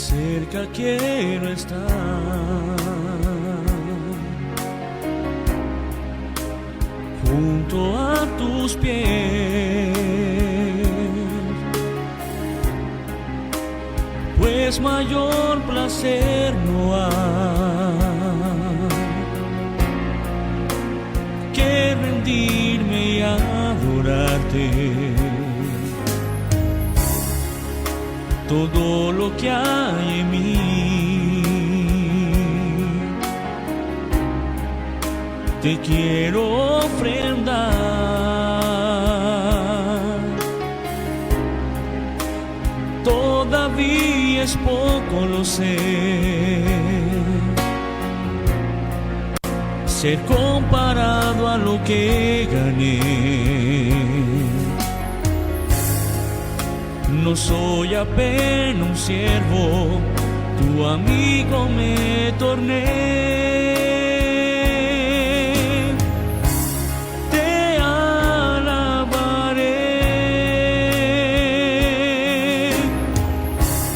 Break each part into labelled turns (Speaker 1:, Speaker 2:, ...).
Speaker 1: cerca quiero estar, junto a tus pies, pues mayor placer no hay que rendirme y adorarte. Todo lo que hay en mí te quiero ofrendar. Todavía es poco, lo sé, ser comparado a lo que gané. No soy apenas un siervo, tu amigo me torné. Te alabaré,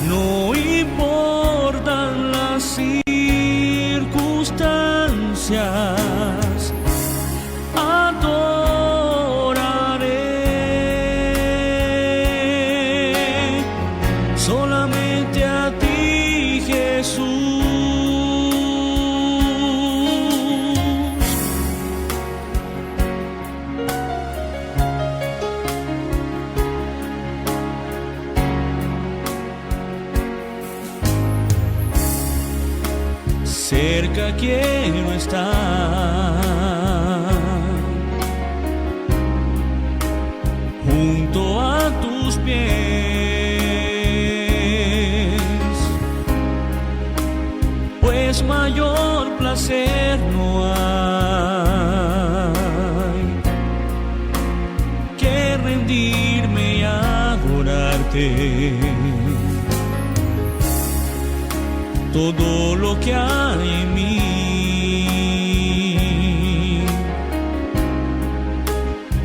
Speaker 1: no importan las circunstancias, solamente a ti, Jesús. Cerca quiero estar, junto a tus pies, pues mayor placer no hay que rendirme y adorarte. Todo lo que hay en mí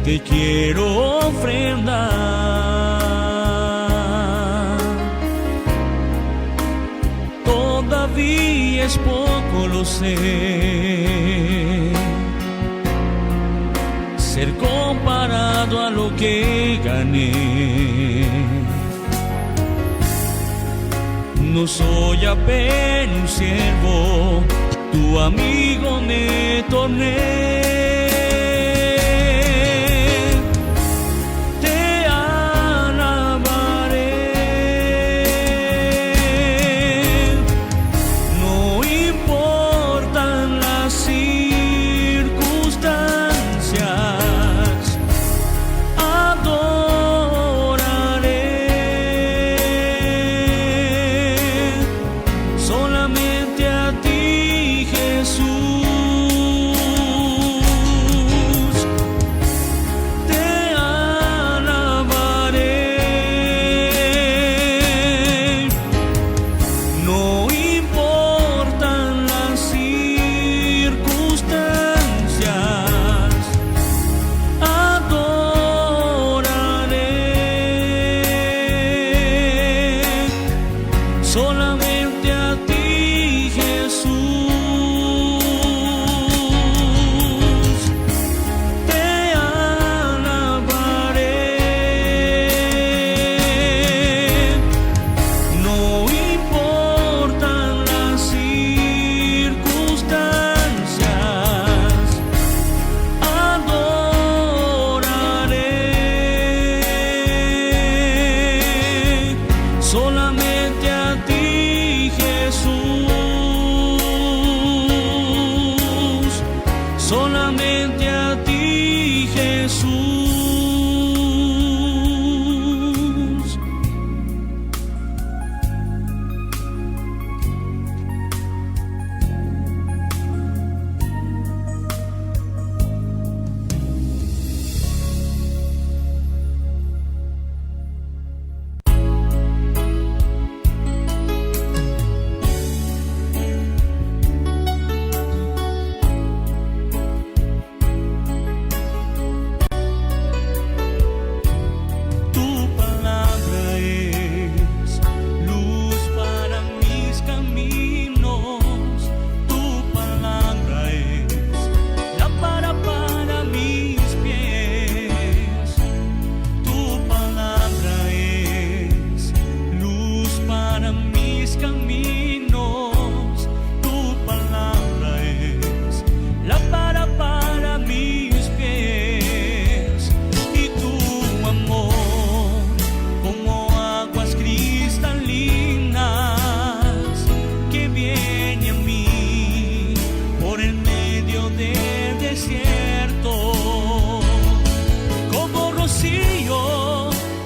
Speaker 1: te quiero ofrendar. Todavía es poco, lo sé, ser comparado a lo que gané. No soy apenas un siervo, tu amigo me torné. Solamente a ti, Jesús.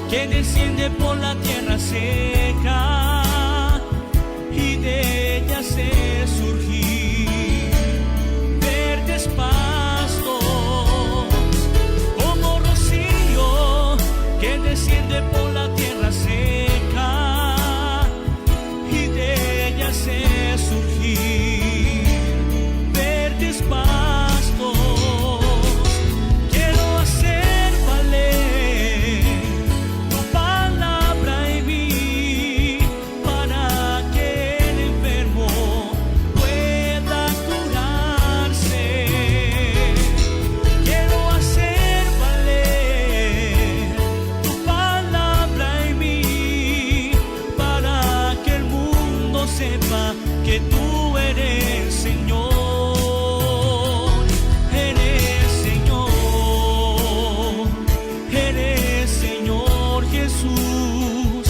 Speaker 1: que desciende por la tierra seca y de ella hace surgir verdes pastos, como rocío que desciende por la tierra seca y de ella hace surgir verdes pastos. Quiero hacer valer tu palabra en mí para que el enfermo pueda curarse. Quiero hacer valer tu palabra en mí para que el mundo sepa que tú eres Señor. Eres Señor, eres Señor Jesús,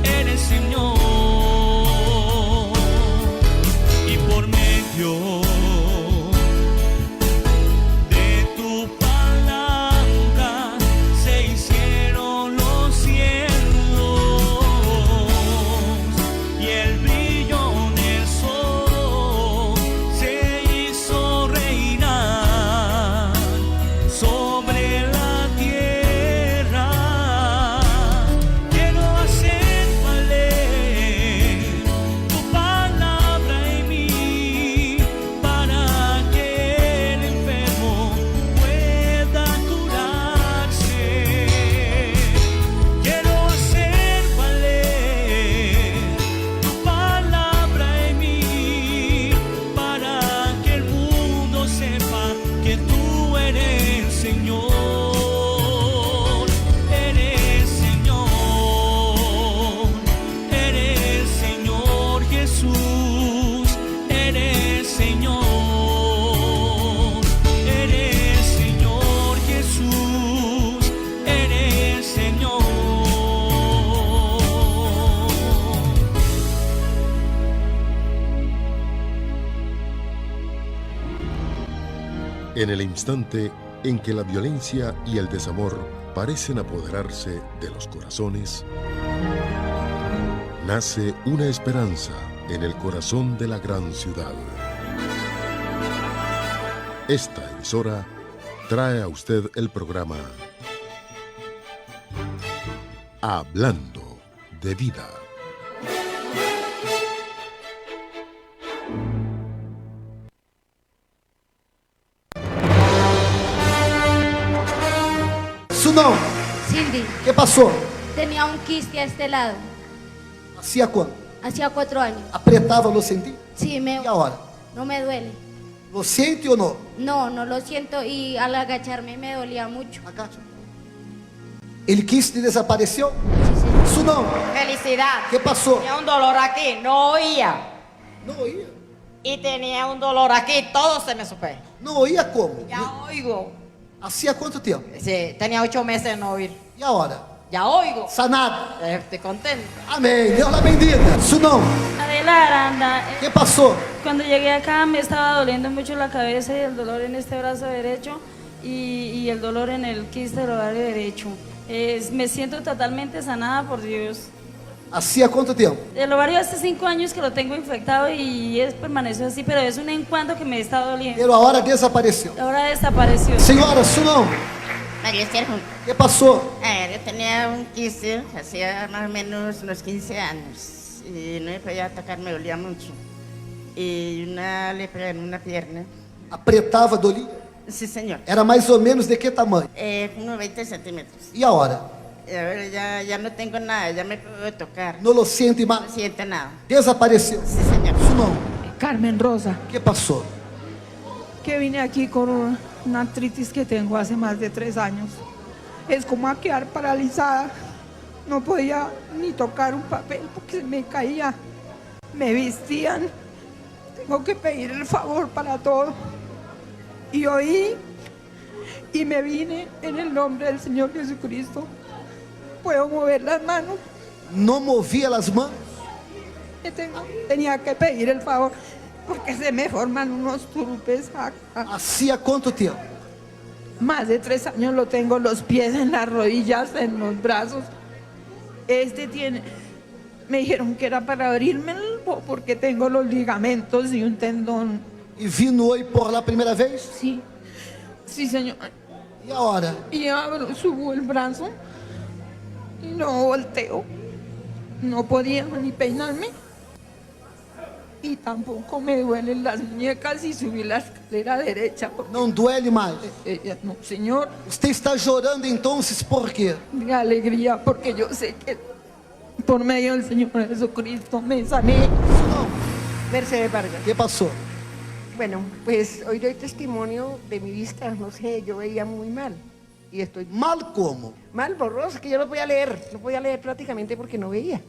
Speaker 1: eres Señor. Y por medio de tu palabra se hicieron los cielos y el brillo del sol se hizo reinar sobre la tierra. Quiero hacer valer tu palabra en mí para que el enfermo pueda curarse. Quiero hacer valer tu palabra en mí para que el mundo sepa que tú eres Señor. Eres Señor, eres Señor Jesús, eres Señor, eres Señor Jesús, eres Señor.
Speaker 2: En el instante en que la violencia y el desamor parecen apoderarse de los corazones, nace una esperanza en el corazón de la gran ciudad. Esta emisora trae a usted el programa Hablando de Vida.
Speaker 3: Su nombre,
Speaker 4: Cindy,
Speaker 3: ¿qué pasó?
Speaker 4: tenía un quiste a este lado,
Speaker 3: ¿Hacía cuánto?
Speaker 4: hacía 4 años.
Speaker 3: Apretava, lo sentí.
Speaker 4: Sí,
Speaker 3: ¿Y ahora?
Speaker 4: no me duele.
Speaker 3: ¿Lo siente o no?
Speaker 4: No, no lo siento y al agacharme me dolía mucho.
Speaker 3: Agacha. ¿El quiste desapareció?
Speaker 4: Sí, sí.
Speaker 3: Su nombre,
Speaker 5: Felicidad.
Speaker 3: ¿qué pasó?
Speaker 5: Tenía un dolor aquí, no oía.
Speaker 3: No oía.
Speaker 5: Y tenía un dolor aquí, todo se me supe.
Speaker 3: No oía como?
Speaker 5: Ya oigo.
Speaker 3: ¿Hacía cuánto tiempo?
Speaker 5: Sí, tenía 8 meses de no oír.
Speaker 3: ¿Y ahora?
Speaker 5: Ya oigo.
Speaker 3: Sanado.
Speaker 5: Estoy contento.
Speaker 3: Amén. Dios la bendiga. Su nombre,
Speaker 6: Adela Aranda,
Speaker 3: ¿qué pasó?
Speaker 6: cuando llegué acá me estaba doliendo mucho la cabeza y el dolor en este brazo derecho y el dolor en el quiste del ovario derecho. Me siento totalmente sanada por Dios.
Speaker 3: ¿Hacía cuánto tiempo?
Speaker 6: El ovario hace 5 años que lo tengo infectado y permaneció así, pero es un en cuando que me está doliendo.
Speaker 3: Pero ahora desapareció.
Speaker 6: Ahora desapareció.
Speaker 3: Señora, su nombre,
Speaker 7: María Sergio,
Speaker 3: ¿qué pasó?
Speaker 7: yo tenía un quiste hacía más o menos unos 15 años y no me podía atacar, me dolía mucho. Y una lepra en una pierna.
Speaker 3: Apretava, dolía.
Speaker 7: Sí, señor.
Speaker 3: Era mais ou menos de que tamanho?
Speaker 7: Unos 20 centímetros.
Speaker 3: E agora?
Speaker 7: Y ahora ya no tengo nada, ya me puedo tocar.
Speaker 3: Não lo sente
Speaker 7: No
Speaker 3: mais?
Speaker 7: siente nada.
Speaker 3: Desapareceu.
Speaker 7: Sí, señor.
Speaker 3: Su nombre,
Speaker 8: Carmen Rosa,
Speaker 3: ¿qué pasó?
Speaker 8: que vine aquí con una artritis que tengo hace más de 3 años. Es como a quedar paralizada. No podía ni tocar un papel porque se me caía. Me vestían. Tengo que pedir el favor para todo. Y oí y me vine en el nombre del Señor Jesucristo. Puedo mover las manos.
Speaker 3: Não movia as mãos?
Speaker 8: Tenía que pedir el favor porque se me forman unos turupes acá.
Speaker 3: Hacía quanto tempo?
Speaker 8: Más de 3 años lo tengo, los pies en las rodillas, en los brazos. Me dijeron que era para abrirme porque tengo los ligamentos y un tendón.
Speaker 3: E vino hoy por la primeira vez?
Speaker 8: Sí, sí, señor.
Speaker 3: E agora?
Speaker 8: Y abro, subo el brazo y no volteo. No podía ni peinarme. Y tampoco me duelen las muñecas y subí la escalera derecha.
Speaker 3: Não duele mais?
Speaker 8: No, señor.
Speaker 3: Você está chorando então por quê?
Speaker 8: De alegría, porque yo sé que por medio del Señor Jesucristo me sané.
Speaker 3: Não.
Speaker 9: Mercedes Vargas.
Speaker 3: O que passou?
Speaker 9: Bueno, pues hoy doy testimonio de mi vista, no sé, yo veía muy mal. Y estoy
Speaker 3: Mal como?
Speaker 9: mal, borroso, que yo no podía leer prácticamente porque no veía.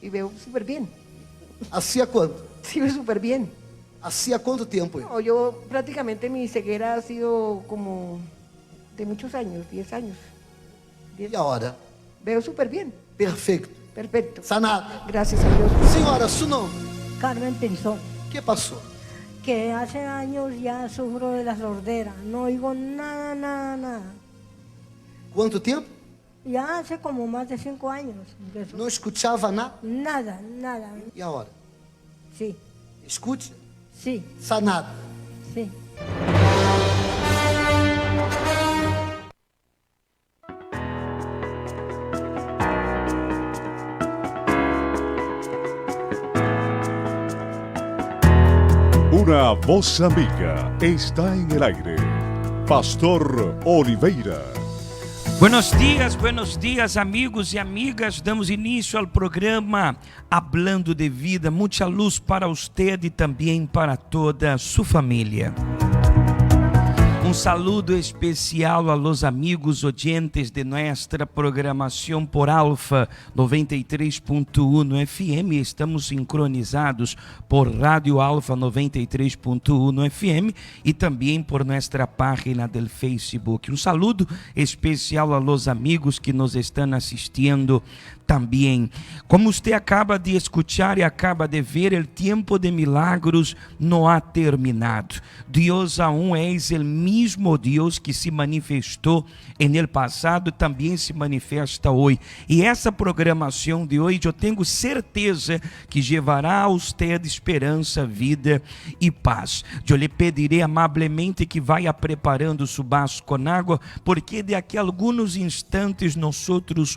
Speaker 9: Y veo súper bien,
Speaker 3: Assim há quanto?
Speaker 9: sí veo súper bien.
Speaker 3: Assim há quanto tempo?
Speaker 9: No, yo prácticamente mi ceguera ha sido como de muchos años, 10 años.
Speaker 3: E agora?
Speaker 9: Veo súper bien,
Speaker 3: Perfeito.
Speaker 9: perfecto.
Speaker 3: Sanado.
Speaker 9: Gracias a Dios.
Speaker 3: Senhora, su nome?
Speaker 10: Carmen Pinzón,
Speaker 3: O que passou?
Speaker 10: que hace años ya sufro de la sordera, no oigo nada, nada, nada.
Speaker 3: Quanto tempo?
Speaker 10: Ya hace como más de 5 años. de eso.
Speaker 3: Não escutava nada?
Speaker 10: Nada, nada.
Speaker 3: E agora?
Speaker 10: Sí,
Speaker 3: Escute.
Speaker 10: sí,
Speaker 3: Sanado.
Speaker 10: sí.
Speaker 11: Una voz amiga está en el aire. Pastor Oliveira.
Speaker 1: Buenos dias, amigos e amigas. Damos início ao programa Hablando de Vida. Muita luz para usted e também para toda a sua família. Um saludo especial a los amigos oyentes de nuestra programação por Alfa 93.1 FM. Estamos sincronizados por Rádio Alfa 93.1 FM e também por nossa página do Facebook. Um saludo especial a los amigos que nos estão assistindo também. Como você acaba de escuchar e acaba de ver, o tempo de milagros não ha terminado. Deus aún é o mesmo Deus que se manifestou en el passado, também se manifesta hoje. E essa programação de hoje, eu tenho certeza que levará a usted esperança, vida e paz. Eu lhe pedirei amablemente que vá preparando su vaso com água, porque daqui a alguns instantes nós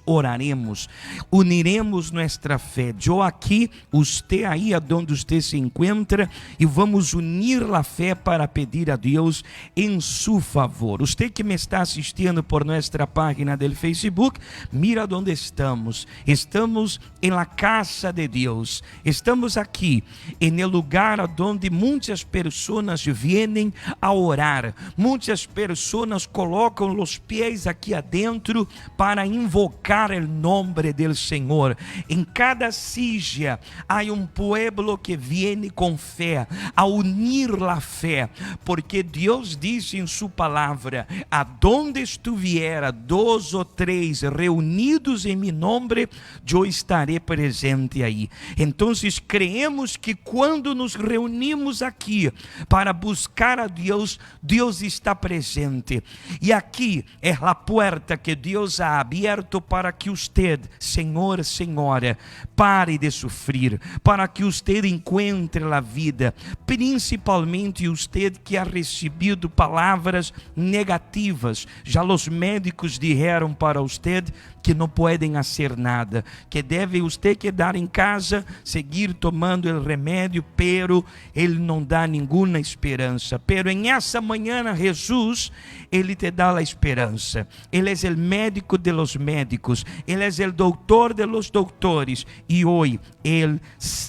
Speaker 1: oraremos. Uniremos nossa fé. Eu aqui, você aí aonde você se encontra, e vamos unir a fé para pedir a Deus em su favor. Você que me está assistindo por nossa página do Facebook, mira onde estamos. Estamos em la casa de Deus. Estamos aqui em el lugar onde muitas pessoas vêm a orar. Muitas pessoas colocam os pés aqui adentro para invocar o nome do Senhor. Em cada silla há pueblo que vem com fé, a unir a fé, porque Deus diz em sua palavra: aonde estuviera 2 ou 3 reunidos em meu nome, eu estarei presente aí. Então, creemos que quando nos reunimos aqui para buscar a Deus, Deus está presente. E aqui é a porta que Deus ha aberto para que usted, Senhor, Senhora, pare de sofrer, para que usted encontre a vida, principalmente usted que ha recebido palavras negativas. Já os médicos disseram para usted que não podem fazer nada, que deve usted quedar em casa, seguir tomando o remédio, pero ele não dá nenhuma esperança. Pero em essa manhã, Jesus, ele te dá a esperança. Ele é o médico de los médicos, ele é o doutor de los doutores, e hoje ele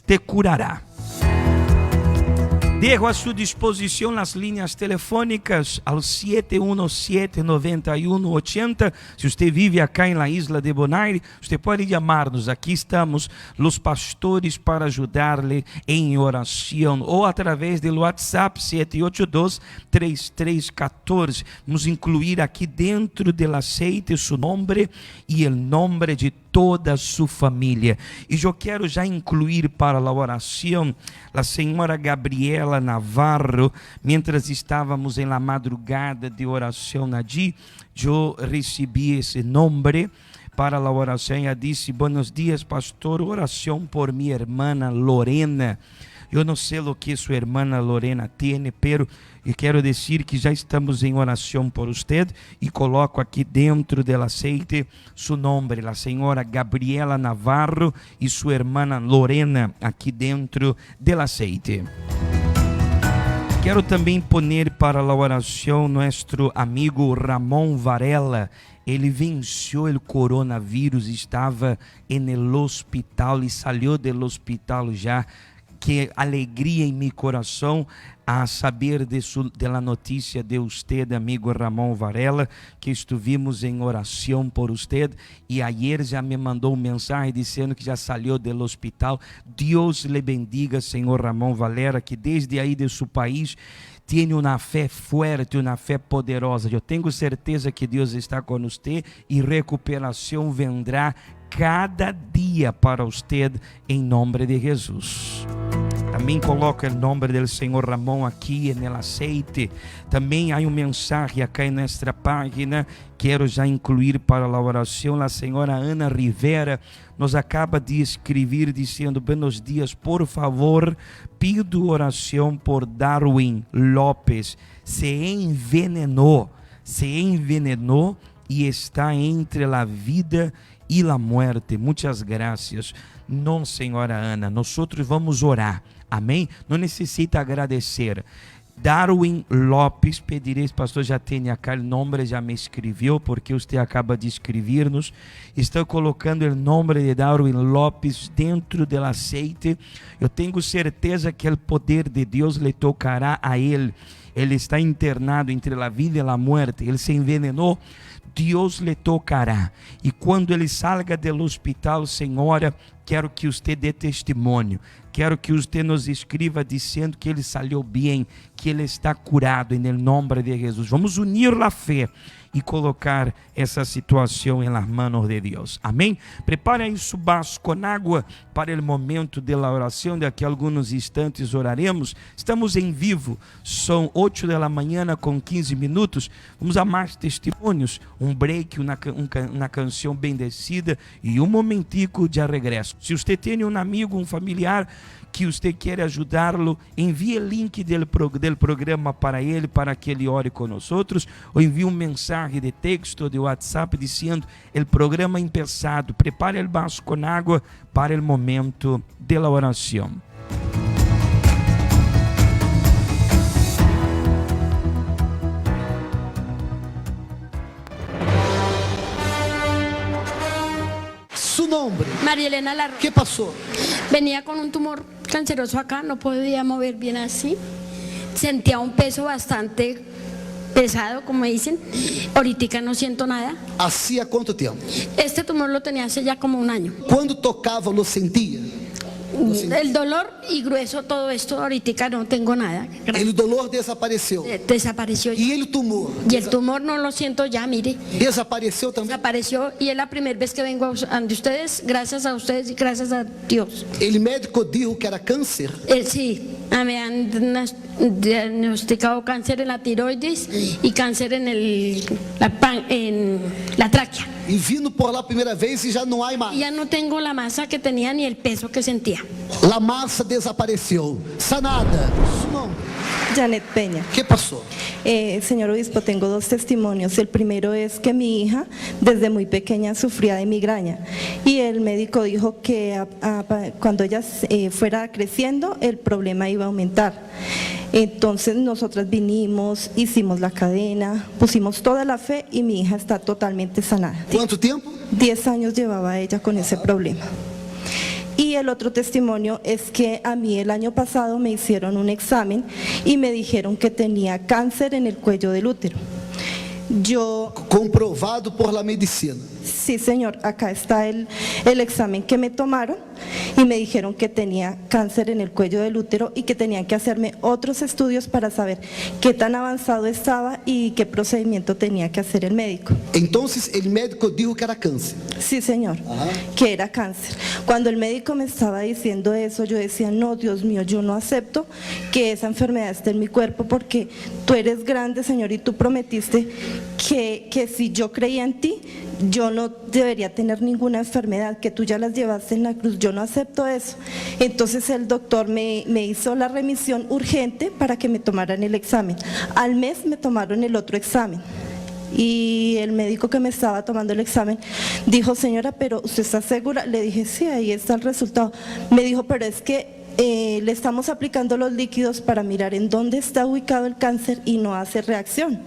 Speaker 1: te curará. Dejo a sua disposição as linhas telefônicas ao 717-9180. Se você vive acá em la isla de Bonaire, você pode chamar-nos. Aqui estamos, os pastores, para ajudar-lhe em oração. Ou através do WhatsApp 782-3314. Vamos incluir aqui dentro do aceite seu nome e o nome de toda a sua família. E eu quero já incluir para a oração a senhora Gabriela Gabriela Navarro. Mientras estávamos en la madrugada de oración allí, yo recibí ese nombre para la oración. Ella dice: buenos días, pastor, oración por mi hermana Lorena. Eu não sei o que sua irmã Lorena tem, pero eu quero dizer que já estamos em oração por você e coloco aqui dentro do aceite seu nome, a senhora Gabriela Navarro e sua irmã Lorena, aqui dentro do aceite. Quero também poner para a oração nosso amigo Ramon Varela. Ele venceu o coronavírus, estava no hospital e saiu do hospital já. Que alegria em meu coração a saber de la notícia de usted, amigo Ramon Varela, que estivemos em oração por usted e ayer já me mandou mensagem dizendo que já saiu do hospital. Deus le bendiga, senhor Ramon Varela, que desde aí de seu país tem uma fé forte, uma fé poderosa. Eu tenho certeza que Deus está com você e recuperação vendrá cada dia para você em nome de Jesus. Também coloca o nome do Senhor Ramon aqui no aceite. Também há mensagem aqui em nossa página. Quero já incluir para a oração. A senhora Ana Rivera nos acaba de escrever dizendo: buenos dias, por favor, pido oração por Darwin Lopes. Se envenenou e está entre a vida e a morte. Muitas graças. Não, senhora Ana, nós vamos orar. Amém? Não necessita agradecer. Darwin Lopes, pedirei, pastor, já tem aqui o nome, já me escreveu, porque você acaba de escrever-nos. Estou colocando o nome de Darwin Lopes dentro do aceite. Eu tenho certeza que o poder de Deus lhe tocará a ele. Ele está internado entre a vida e a morte. Ele se envenenou. Deus lhe tocará. E quando ele salga do hospital, senhora, quero que você dê testemunho. Quero que você nos escreva dizendo que ele saiu bem, que ele está curado em nome de Jesus. Vamos unir a fé e colocar essa situação nas mãos de Deus. Amém? Prepare aí seu vaso com água para o momento da oração. Daqui a alguns instantes oraremos. Estamos em vivo. São 8 da manhã com 15 minutos. Vamos a mais testemunhos. Um break, uma canção bendecida e um momentico de regresso. Se você tem um amigo, um familiar que você quer ajudá-lo, envie o link do programa para ele, para que ele ore com nós outros, ou envie mensagem de texto, de WhatsApp, dizendo: o programa é empezado, prepare o vaso com água para o momento da oração.
Speaker 3: Su nombre.
Speaker 12: María Elena Larro.
Speaker 3: ¿Qué pasó?
Speaker 12: Venía con un tumor canceroso acá, no podía mover bien así. Sentía un peso bastante pesado, como dicen. Ahorita no siento nada.
Speaker 3: ¿Hacía cuánto tiempo?
Speaker 12: Este tumor lo tenía hace ya como un año.
Speaker 3: Cuando tocaba, ¿lo sentía?
Speaker 12: El dolor y grueso, todo esto, ahorita no tengo nada.
Speaker 3: El dolor desapareció.
Speaker 12: Desapareció.
Speaker 3: ¿Y el tumor?
Speaker 12: Y el tumor no lo siento ya, mire.
Speaker 3: ¿Desapareció también?
Speaker 12: Desapareció y es la primera vez que vengo ante ustedes, gracias a ustedes y gracias a Dios.
Speaker 3: ¿El médico dijo que era cáncer?
Speaker 12: Sí, me han diagnosticado cáncer en la tiroides y cáncer en la tráquea.
Speaker 3: Y vino por la primera vez y ya no hay más.
Speaker 12: Ya no tengo la masa que tenía ni el peso que sentía.
Speaker 3: La masa desapareció. Sanada. Su nombre.
Speaker 13: Janet Peña.
Speaker 3: ¿Qué pasó?
Speaker 13: Señor obispo, tengo dos testimonios. El primero es que mi hija desde muy pequeña sufría de migraña y el médico dijo que cuando ella fuera creciendo el problema iba a aumentar. Entonces nosotras vinimos, hicimos la cadena, pusimos toda la fe y mi hija está totalmente sanada.
Speaker 3: ¿Cuánto tiempo?
Speaker 13: 10 años llevaba ella con ese problema. Y el otro testimonio es que a mí el año pasado me hicieron un examen y me dijeron que tenía cáncer en el cuello del útero. Yo...
Speaker 3: Comprobado por la medicina.
Speaker 13: Sí, señor, acá está el examen que me tomaron y me dijeron que tenía cáncer en el cuello del útero y que tenían que hacerme otros estudios para saber qué tan avanzado estaba y qué procedimiento tenía que hacer el médico.
Speaker 3: Entonces el médico dijo que era cáncer.
Speaker 13: Sí, señor, que era cáncer. Cuando el médico me estaba diciendo eso, yo decía, no, Dios mío, yo no acepto que esa enfermedad esté en mi cuerpo porque tú eres grande, Señor, y tú prometiste que si yo creía en ti, yo no debería tener ninguna enfermedad, que tú ya las llevaste en la cruz, yo no acepto eso. Entonces el doctor me hizo la remisión urgente para que me tomaran el examen. Al mes me tomaron el otro examen. Y el médico que me estaba tomando el examen dijo, señora, pero ¿usted está segura? Le dije, sí, ahí está el resultado. Me dijo, pero es que le estamos aplicando los líquidos para mirar en dónde está ubicado el cáncer y no hace reacción.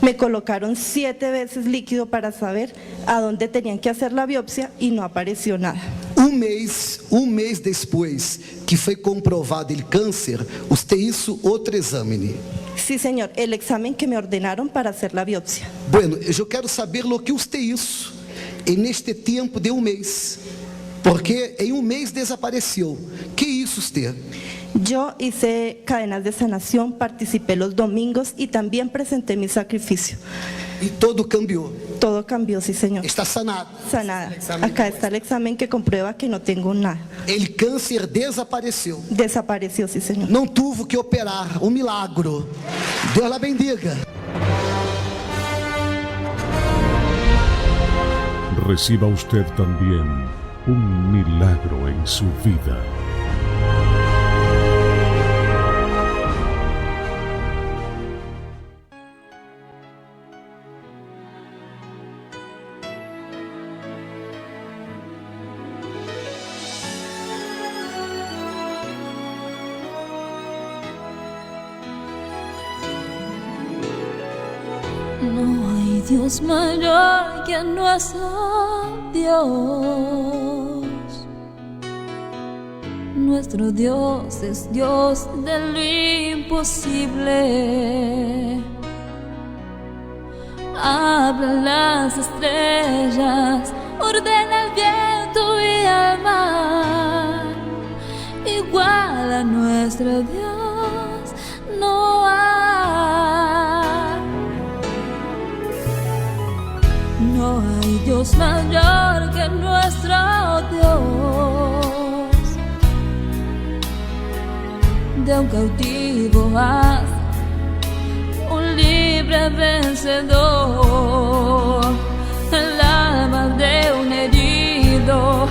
Speaker 13: Me colocaron 7 veces líquido para saber a dónde tenían que hacer la biopsia y no apareció nada.
Speaker 3: Um mês depois que foi comprovado el câncer, usted hizo outro exame.
Speaker 13: Sí, señor, el examen que me ordenaron para hacer la biopsia.
Speaker 3: Bueno, eu quero saber lo que usted hizo en este tiempo de mês, porque em mês desapareceu. ¿Qué hizo usted?
Speaker 13: Yo hice cadenas de sanación, participé los domingos y también presenté mi sacrificio.
Speaker 3: Y todo cambió.
Speaker 13: Todo cambió, sí, señor.
Speaker 3: Está sanada.
Speaker 13: Sanada. Acá está el examen que comprueba que no tengo nada.
Speaker 3: El câncer desapareceu.
Speaker 13: Desapareció, sí, señor.
Speaker 3: Não tuvo que operar, um milagro. Deus la bendiga.
Speaker 11: Reciba usted también un milagro en su vida.
Speaker 14: No hay Dios mayor que nuestro Dios. Nuestro Dios es Dios de lo imposible. Habla las estrellas, ordena el viento y el mar. Igual a nuestro Dios no hay. No hay Dios mayor que nuestro Dios. De un cautivo haz un libre vencedor. El alma de un herido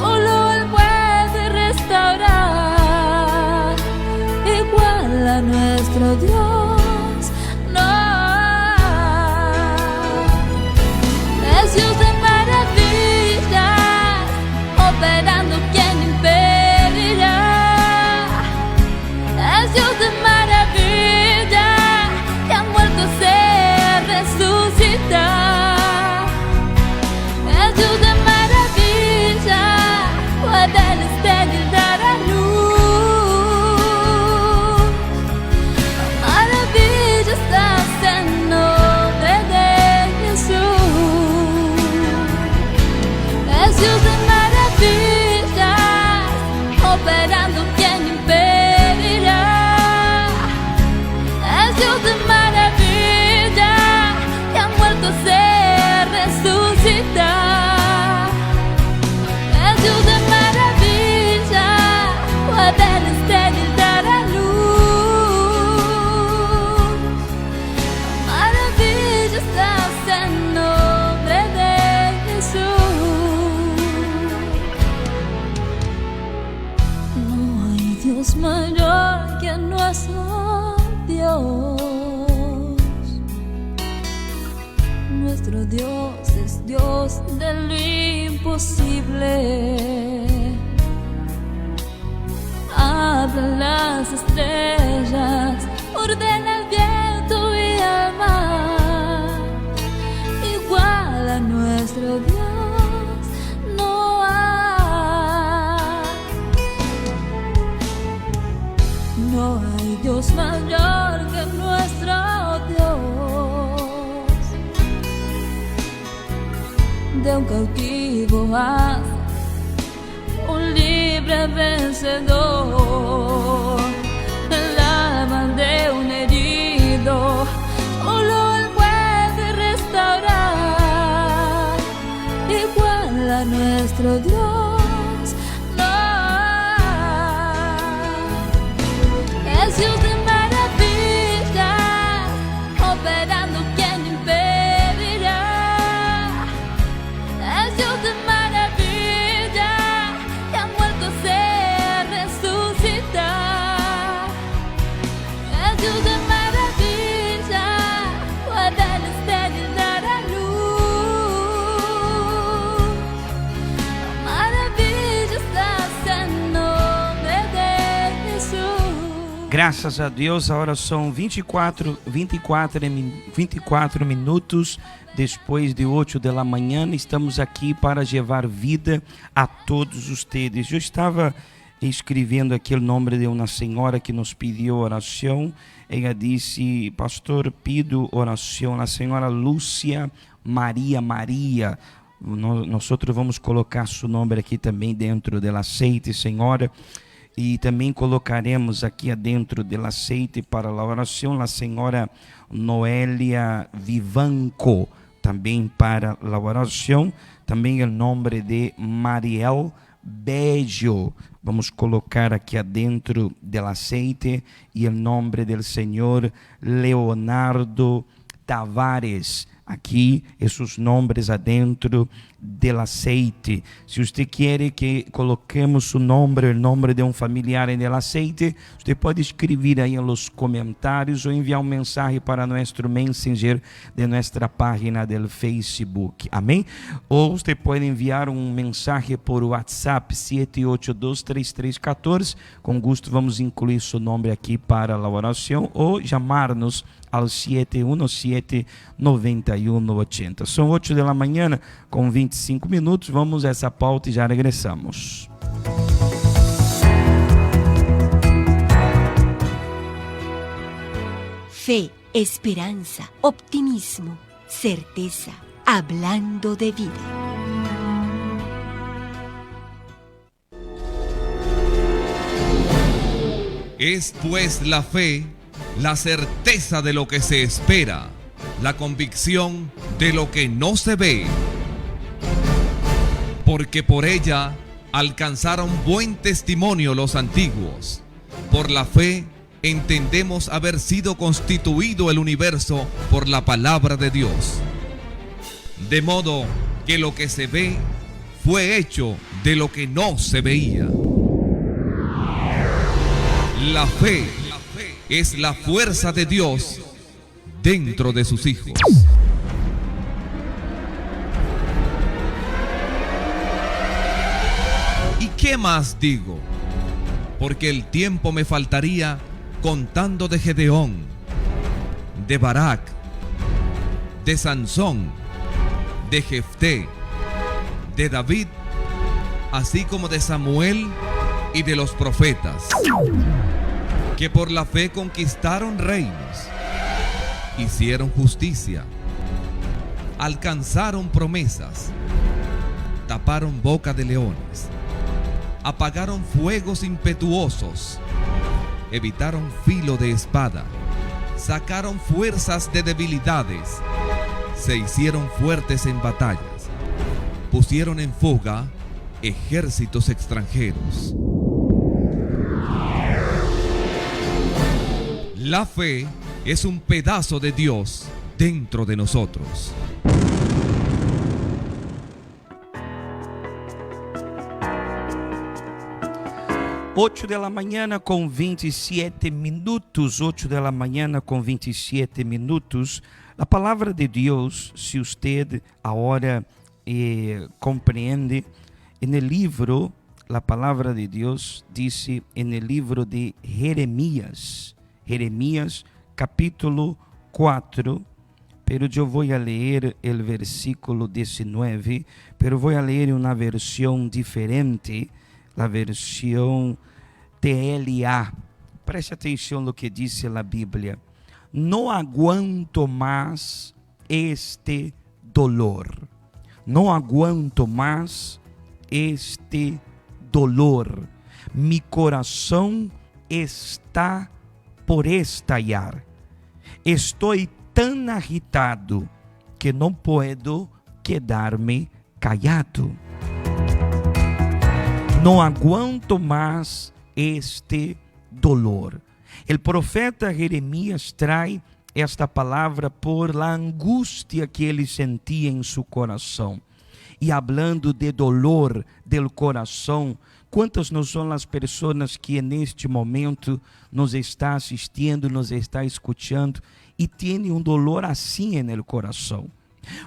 Speaker 14: solo Él puede restaurar. Igual a nuestro Dios no hay. Es Dios de maravillas, operando quien impedirá. Es Dios de maravillas, que ha muerto se resucita. Es Dios de maravillas, puede el estéril dar a luz. Maravillas hace en nombre de Jesús. Es Dios de maravillas, operando quien impedirá. Es Dios de maravilla, que ha muerto se resucita. Es Dios de maravilla, puede el estéril dar a luz. Maravillas hace en nombre de Jesús. No hay Dios mayor que nuestro Dios. Nuestro Dios es Dios de lo imposible. Habla las estrellas, ordena el viento y el mar. Igual a nuestro Dios no hay. No hay Dios mayor que nuestro Dios. De un cautivo haz un libre libre vencedor. El alma de un herido, solo Él puede restaurar. Igual a nuestro Dios no hay. Es Dios de maravillas, operando quien impedirá. Es Dios de maravilla, que ha muerto se resucitar. Es Dios de maravilla, puede el estéril dar a luz. Maravilla estás en nombre de Jesús.
Speaker 1: Graças a Deus, agora são 24 minutos depois de 8 da manhã. Estamos aqui para levar vida a todos ustedes. Eu estava escrevendo aqui o nome de uma senhora que nos pediu oração. Ela disse: pastor, pido oração. A senhora Lúcia Maria. Nós vamos colocar seu nome aqui também dentro do aceite, senhora. E também colocaremos aqui dentro do aceite para a oração a senhora Noelia Vivanco, também para a oração. Também o nome de Mariel Bejo. Vamos colocar aqui dentro do aceite. E o nome do senhor Leonardo Tavares. Aqui, esses nomes adentro do aceite. Se você quer que coloquemos o nome de um familiar no aceite, você pode escrever aí nos comentários ou enviar uma mensagem para nosso messenger de nossa página do Facebook. Amém? Ou você pode enviar mensagem por WhatsApp 7823314. Com gosto vamos incluir seu nome aqui para a oração ou chamar-nos ao 717-9180. São 8 da manhã com 25 minutos. Vamos a essa pauta e já regressamos.
Speaker 15: Fe, esperanza, optimismo, certeza, hablando de vida.
Speaker 16: Es pues la fe, la certeza de lo que se espera, la convicción de lo que no se ve. Porque por ella alcanzaron buen testimonio los antiguos. Por la fe entendemos haber sido constituido el universo por la palabra de Dios. De modo que lo que se ve fue hecho de lo que no se veía. La fe es la fuerza de Dios dentro de sus hijos. ¿Y qué más digo? Porque el tiempo me faltaría contando de Gedeón, de Barak, de Sansón, de Jefté, de David, así como de Samuel y de los profetas, que por la fe conquistaron reinos, hicieron justicia, alcanzaron promesas, taparon boca de leones, apagaron fuegos impetuosos, evitaron filo de espada, sacaron fuerzas de debilidades, se hicieron fuertes en batallas, pusieron en fuga ejércitos extranjeros. La fe es un pedazo de Dios dentro de nosotros.
Speaker 1: Ocho da manhã com 27 minutos. 8 da manhã com 27 minutos. A palavra de Deus, se você agora compreende, no livro, a palavra de Deus diz no livro de Jeremias, capítulo 4, pero eu vou ler o versículo 19, pero vou ler uma versão diferente, a versão TLA. Preste atenção no que diz a Bíblia. Não aguento mais este dolor. Não aguento mais este dolor. Mi coração está por estallar. Estou tão agitado que não puedo quedar-me callado. Não aguento mais este dolor. El profeta Jeremias trae esta palavra por la angústia que ele sentia em seu coração. E hablando de dolor del coração, quantas não são as pessoas que neste momento nos está assistindo, nos está escutando e tem dolor assim no coração?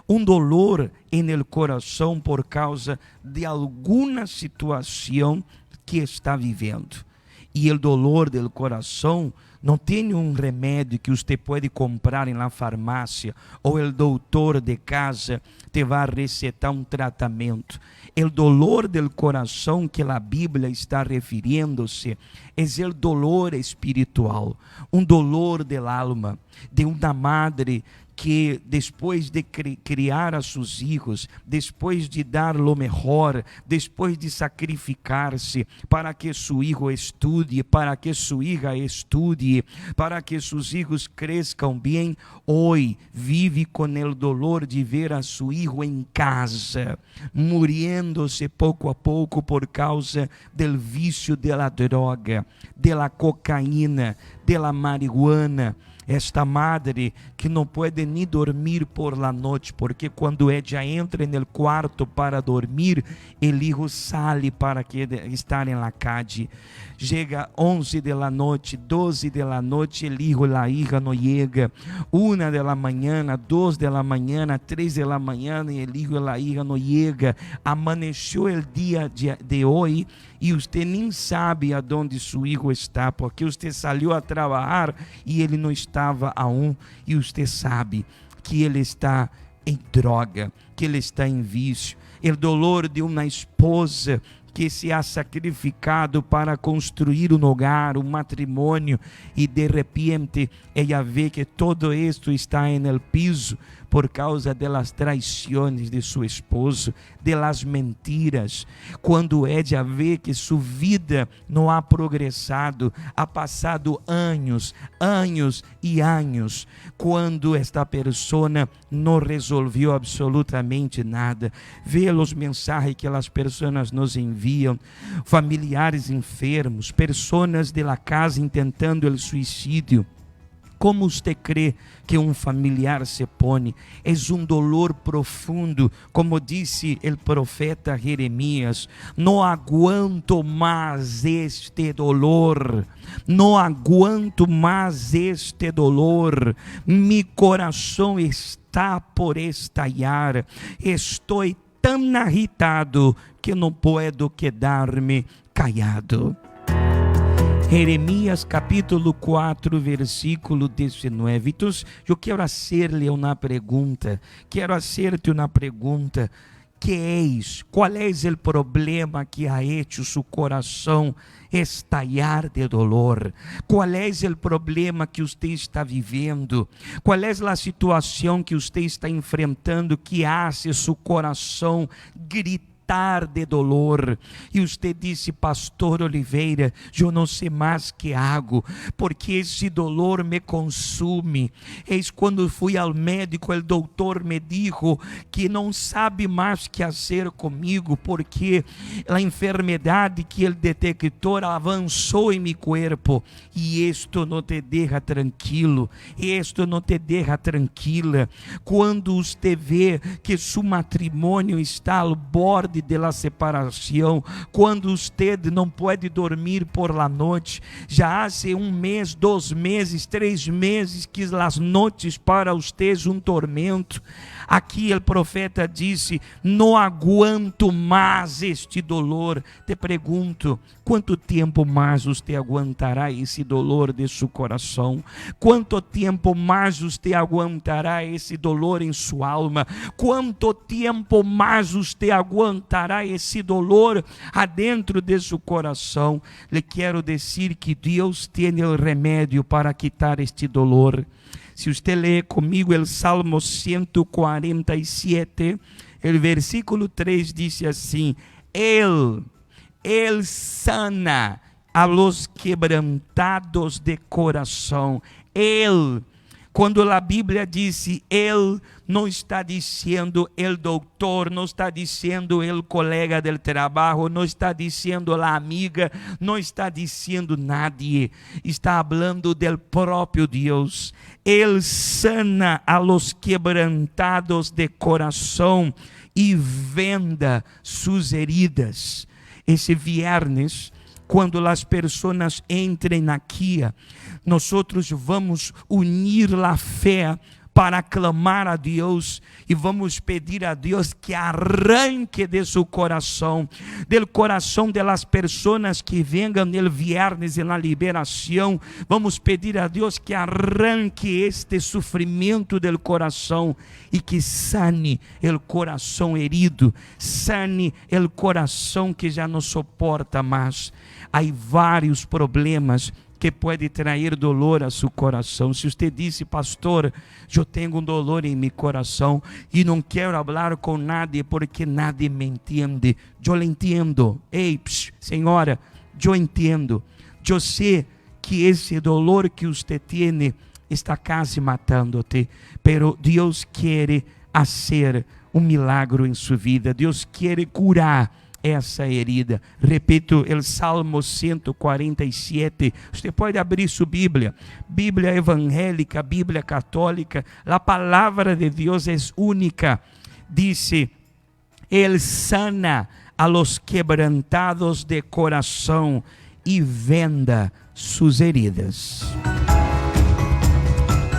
Speaker 1: Dolor no coração por causa de alguma situação que está vivendo. E o dolor do coração não tem remédio que você pode comprar na farmácia ou o doutor de casa te vai recetar tratamento. O dolor do coração que a Bíblia está referindo-se é o dolor espiritual, dolor del alma, de uma madre que depois de criar a seus filhos, depois de dar lo melhor, depois de sacrificar-se para que seu filho estude, para que sua hija estude, para que seus filhos cresçam bem, hoje vive com o dolor de ver a seu filho em casa, muriendo-se pouco a pouco por causa do vício da droga, da cocaína, da marihuana. Esta madre que não pode nem dormir por la noite, porque quando ela entra no quarto para dormir, o filho sai para que estar na calle. Chega 11 da noite, 12 da noite, o filho, a hija não chega. 1 da manhã, 2 da manhã, 3 da manhã, e o filho e a hija não chega. Amanheceu o dia de hoje e você nem sabe aonde seu filho está, porque você saiu a trabalhar e ele não estava aún, e você sabe que ele está em droga, que ele está em vício. O dolor de uma esposa que se ha sacrificado para construir hogar, matrimônio, e de repente ela vê que todo isto está no piso por causa das traições de seu esposo, das mentiras. Quando ela vê que sua vida não ha progressado, ha passado anos e anos, quando esta pessoa não resolveu absolutamente nada, vê os mensagens que as pessoas nos enviam, familiares enfermos, pessoas de la casa intentando o suicídio. Como você crê que familiar se põe? É dolor profundo, como disse o profeta Jeremias: não aguento mais este dolor, não aguento mais este dolor, mi coração está por estallar, estou tão agitado que não posso quedar-me callado. Jeremias capítulo 4, versículo 19. Então, eu quero fazer-lhe uma pergunta. Qual é o problema que ha hecho seu coração estallar de dolor? Qual é o problema que você está vivendo? Qual é a situação que você está enfrentando que hace seu coração gritar de dolor? E você disse: Pastor Oliveira, eu não sei mais que hago, porque esse dolor me consume. Eis quando fui ao médico, o doutor me dijo que não sabe mais o que fazer comigo, porque a enfermidade que ele detectou avançou em meu corpo, e isto não te deixa tranquilo, isto não te deixa tranquila. Quando você vê que seu matrimônio está ao borde de la separação, quando você não pode dormir por la noite, já há 1 mês, 2 meses, 3 meses que as noites para você é tormento. Aqui o profeta disse: não aguento mais este dolor. Te pergunto, quanto tempo mais você aguentará esse dolor de seu coração? Quanto tempo mais você aguentará esse dolor em sua alma? Quanto tempo mais você aguentará esse dolor adentro de seu coração? Le quero dizer que Deus tem o remédio para quitar este dolor. Se você lê comigo o Salmo 147, o versículo 3 diz assim: Ele Él sana a los quebrantados de coração. Ele, quando a Bíblia disse Ele, não está dizendo el doutor, não está dizendo el colega del trabalho, não está dizendo a amiga, não está dizendo nadie, está hablando del próprio Deus. Ele sana a los quebrantados de coração e venda suas heridas. Esse viernes, quando as pessoas entrem aqui, nós vamos unir a fé para clamar a Deus e vamos pedir a Deus que arranque de seu coração, del coração das pessoas que venham no viernes na liberação. Vamos pedir a Deus que arranque este sofrimento del coração e que sane o coração herido, sane o coração que já não suporta mais. Há vários problemas que pode trazer dolor a seu coração. Se você disse, pastor, eu tenho dolor em meu coração e não quero falar com nadie porque nadie me entende. Eu le entendo. Ei, senhora, eu entendo. Eu sei que esse dolor que você tem está quase matando-te, pero Deus quer fazer milagre em sua vida. Deus quer curar essa herida. Repito, o Salmo 147. Você pode abrir sua Bíblia. Bíblia evangélica, Bíblia católica. A palavra de Deus é única. Dice: Ele sana a los quebrantados de coração e venda suas heridas.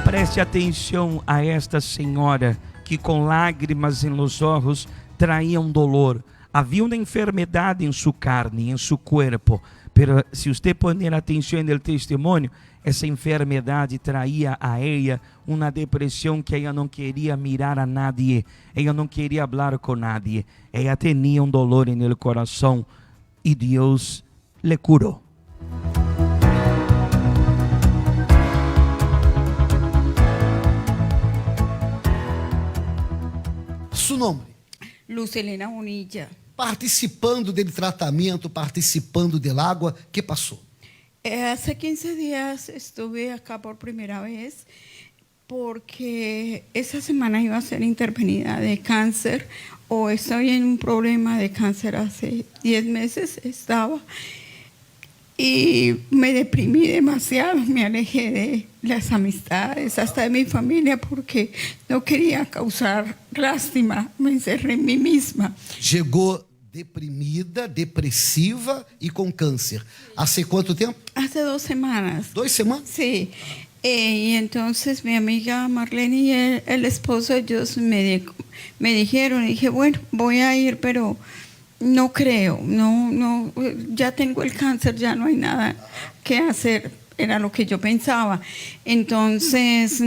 Speaker 1: Preste atenção a esta senhora que com lágrimas em los olhos traía dolor. Havia uma enfermidade em sua carne, em seu corpo, pero se você poner atenção no testemunho, essa enfermidade traía a ela uma depressão que ela não queria mirar a nadie, ela não queria falar com nadie, ela tinha dolor no coração e Deus le curou.
Speaker 3: Su nome?
Speaker 17: Lucelena Bonilla.
Speaker 3: Participando del tratamento, participando del agua, ¿qué pasó?
Speaker 17: Hace 15 días estuve acá por primera vez porque esa semana iba a ser intervenida de cáncer, o estoy en un problema de cáncer hace 10 meses estaba, y me deprimí demasiado, me alejé de las amistades, hasta de mi familia, porque no quería causar lástima, me encerré en mí misma.
Speaker 3: Llegó deprimida, depresiva y con cáncer. ¿Hace cuánto tiempo?
Speaker 17: Hace 2 semanas.
Speaker 3: ¿2 semanas?
Speaker 17: Sí. Y entonces mi amiga Marlene y el esposo, ellos me dijeron, y dije, bueno, voy a ir, pero no creo, no, ya tengo el cáncer, ya no hay nada que hacer. Era lo que yo pensaba. Entonces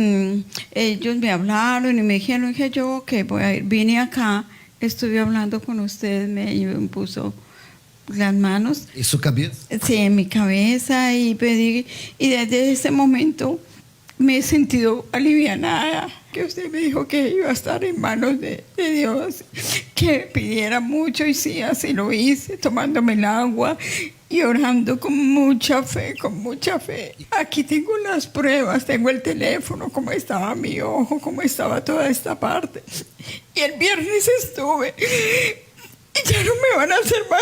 Speaker 17: ellos me hablaron y me dijeron que yo que voy a ir. Vine acá, estuve hablando con ustedes, me puso las manos.
Speaker 3: ¿En su cabeza?
Speaker 17: Sí, en mi cabeza, y pedí, y desde ese momento me he sentido alivianada, que usted me dijo que iba a estar en manos de Dios, que pidiera mucho, y sí, así lo hice, tomándome el agua y orando con mucha fe, con mucha fe. Aquí tengo las pruebas, tengo el teléfono, cómo estaba mi ojo, cómo estaba toda esta parte. Y el viernes estuve, y ya no me van a hacer más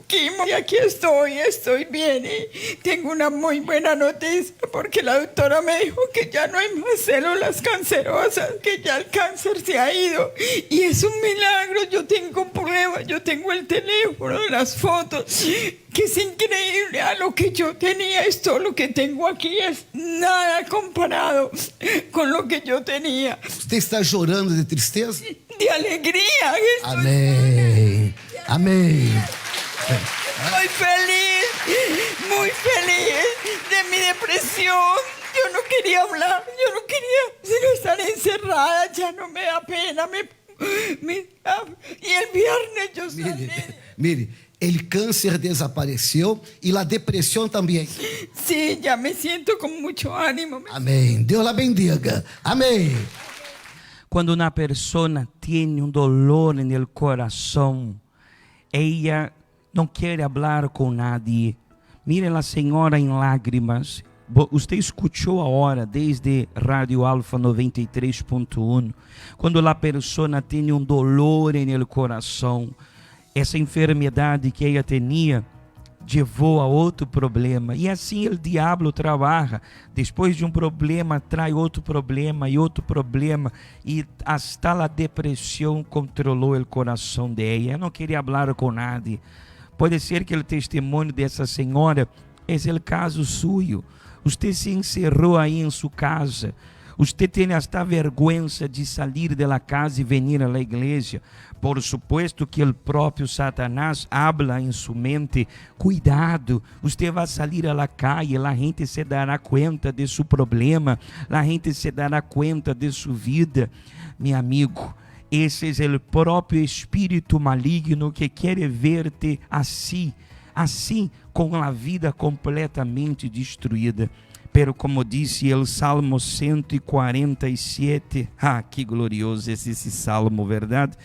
Speaker 17: quimo, y aquí estoy bien, y tengo una muy buena noticia, porque la doctora me dijo que ya no hay más células cancerosas, que ya el cáncer se ha ido, y es un milagro. Yo tengo pruebas, yo tengo el teléfono, las fotos, que es increíble. A lo que yo tenía, esto lo que tengo aquí es nada comparado con lo que yo tenía.
Speaker 3: ¿Usted está llorando de tristeza?
Speaker 17: De alegría.
Speaker 3: Amén, amén.
Speaker 17: Muy feliz de mi depresión. Yo no quería hablar, yo no quería sino estar encerrada, ya no me da pena. Y el viernes yo salí.
Speaker 3: Mire, el cáncer desapareció y la depresión también.
Speaker 17: Sí, ya me siento con mucho ánimo.
Speaker 3: Amén. Dios la bendiga. Amén.
Speaker 1: Quando uma pessoa tem dolor no coração, ela não quer falar com nadie. Mire a senhora em lágrimas. Você escutou a hora desde Radio Alfa 93.1, quando a pessoa tem um dolor no coração, essa enfermidade que ela tinha levou a outro problema, e assim o diabo trabalha. Depois de um problema traz outro problema e outro problema, e até a depressão controlou o coração dela. Eu não queria falar com nadie. Pode ser que o testemunho dessa senhora é o caso suyo. Você se encerrou aí em sua casa. Você tem esta vergonha de sair da casa e vir à igreja. Por supuesto que o próprio Satanás habla em sua mente: cuidado, você vai sair à calle, a gente se dará conta de seu problema, a gente se dará conta de sua vida. Meu amigo, esse é o próprio espírito maligno que quer ver-te assim, com a vida completamente destruída. Pero como disse o Salmo 147, que glorioso esse salmo, verdade?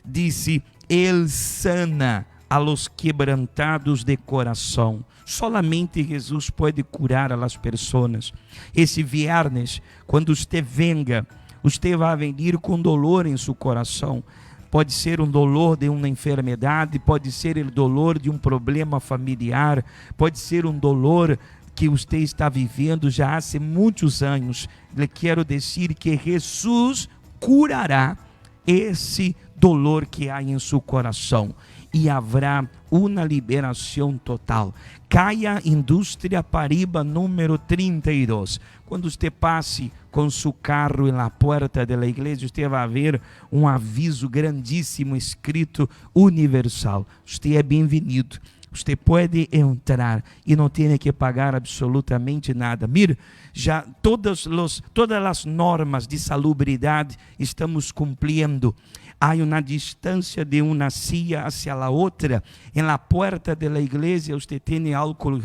Speaker 1: Disse: Ele sana a los quebrantados de coração. Solamente Jesus pode curar a las pessoas. Esse viernes, quando você venga, você vai vir com dolor em seu coração. Pode ser um dolor de uma enfermidade, pode ser o dolor de um problema familiar, pode ser um dolor que você está vivendo já há muitos anos. Le quero dizer que Jesus curará esse dolor que há em seu coração e haverá uma liberação total. Caia Indústria Pariba número 32. Quando você passe com seu carro na porta da igreja, você vai ver um aviso grandíssimo escrito universal. Você é bem-vindo. Você pode entrar e não tem que pagar absolutamente nada. Mira, já todas as normas de salubridade estamos cumprindo. Há uma distância de uma silla hacia a outra. Em la porta da igreja você tem álcool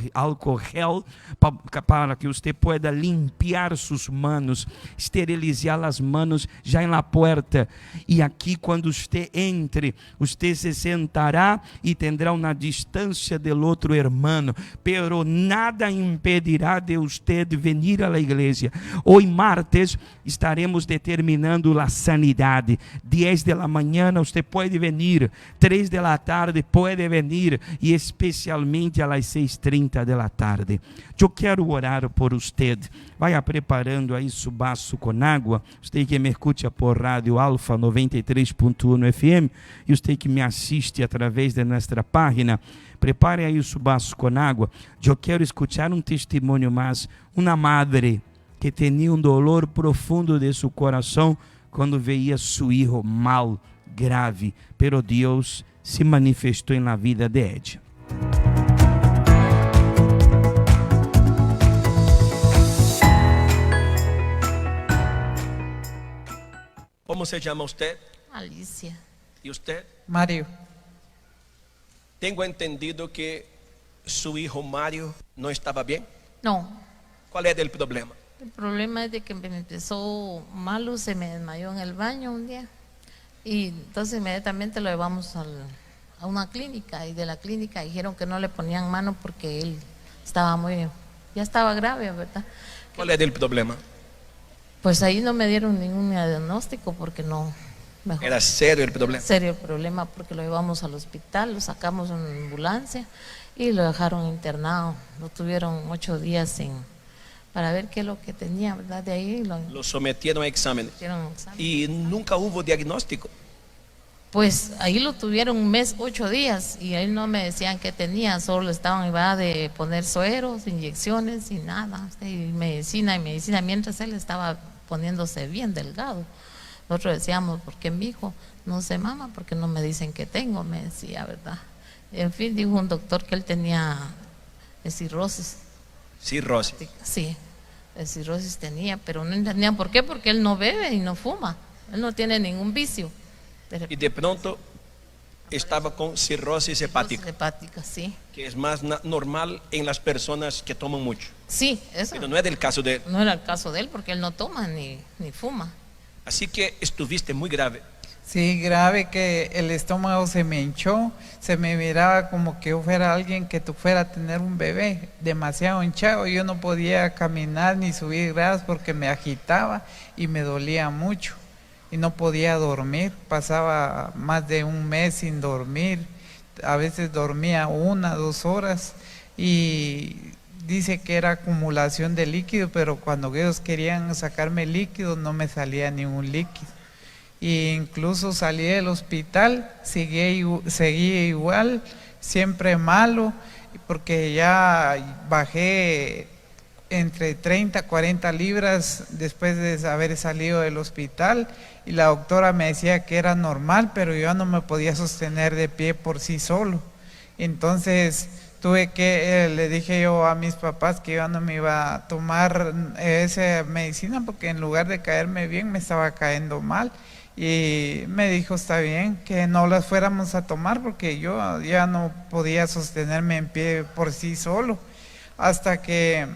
Speaker 1: gel para que você pueda limpiar suas manos, esterilizar as manos já em la porta. E aqui, quando você entre, você se sentará e terá uma distância do outro irmão, pero nada impedirá de você vir à igreja. Hoje, martes, estaremos determinando a sanidade. 10 da manhã você pode vir, 3 da tarde pode vir, e especialmente às 6:30 da tarde. Eu quero orar por você. Vai preparando aí seu vaso com água. Você que me escuta por Rádio Alfa 93.1 FM e você que me assiste através de nossa página, prepare aí seu vaso com água. Eu quero escutar um testemunho mais. Uma madre que tinha um dolor profundo de seu coração quando veia seu filho mal, grave, pero Deus se manifestou na vida de Ed.
Speaker 18: Como se chama usted?
Speaker 5: Alicia.
Speaker 18: ¿Y usted?
Speaker 5: Mario.
Speaker 18: Tengo entendido que su hijo Mario no estaba bien.
Speaker 5: No.
Speaker 18: ¿Cuál es el problema?
Speaker 5: El problema es de que me empezó malo, se me desmayó en el baño un día. Y entonces inmediatamente lo llevamos a una clínica, y de la clínica dijeron que no le ponían mano porque él estaba ya estaba grave, ¿verdad?
Speaker 18: ¿Cuál es el problema?
Speaker 5: Pues ahí no me dieron ningún diagnóstico porque no. Mejor.
Speaker 18: Era serio el problema.
Speaker 5: Serio el problema, porque lo llevamos al hospital, lo sacamos en una ambulancia y lo dejaron internado. Lo tuvieron 8 días para ver qué es lo que tenía, ¿verdad? De ahí
Speaker 18: lo sometieron a exámenes. Y nunca hubo diagnóstico.
Speaker 5: Pues ahí lo tuvieron 1 mes, 8 días, y ahí no me decían qué tenía, solo estaban iba de poner sueros, inyecciones y nada, y medicina, mientras él estaba poniéndose bien delgado. Nosotros decíamos, ¿por qué mi hijo no se mama? Porque no me dicen qué tengo, me decía, ¿verdad? En fin, dijo un doctor que él tenía cirrosis.
Speaker 18: ¿Cirrosis?
Speaker 5: Sí, cirrosis tenía, pero no entendían por qué, porque él no bebe y no fuma, él no tiene ningún vicio.
Speaker 18: Y de pronto estaba con cirrosis hepática.
Speaker 5: Cirrosis hepática, sí.
Speaker 18: Que es más normal en las personas que toman mucho.
Speaker 5: Sí, eso.
Speaker 18: Pero no es el caso de él.
Speaker 5: No era el caso de él, porque él no toma ni fuma.
Speaker 18: Así que estuviste muy grave.
Speaker 19: Sí, grave, que el estómago se me hinchó, se me miraba como que yo fuera alguien que fuera a tener un bebé, demasiado hinchado. Yo no podía caminar ni subir gradas porque me agitaba y me dolía mucho y no podía dormir. Pasaba más de un mes sin dormir, a veces dormía 1 o 2 horas y dice que era acumulación de líquido, pero cuando ellos querían sacarme líquido no me salía ningún líquido. E incluso salí del hospital, seguí igual, siempre malo, porque ya bajé entre 30 a 40 libras después de haber salido del hospital, y la doctora me decía que era normal, pero yo no me podía sostener de pie por sí solo. Entonces le dije yo a mis papás que yo no me iba a tomar esa medicina porque en lugar de caerme bien me estaba cayendo mal. Y me dijo, está bien, que no las fuéramos a tomar porque yo ya no podía sostenerme en pie por sí solo. Hasta que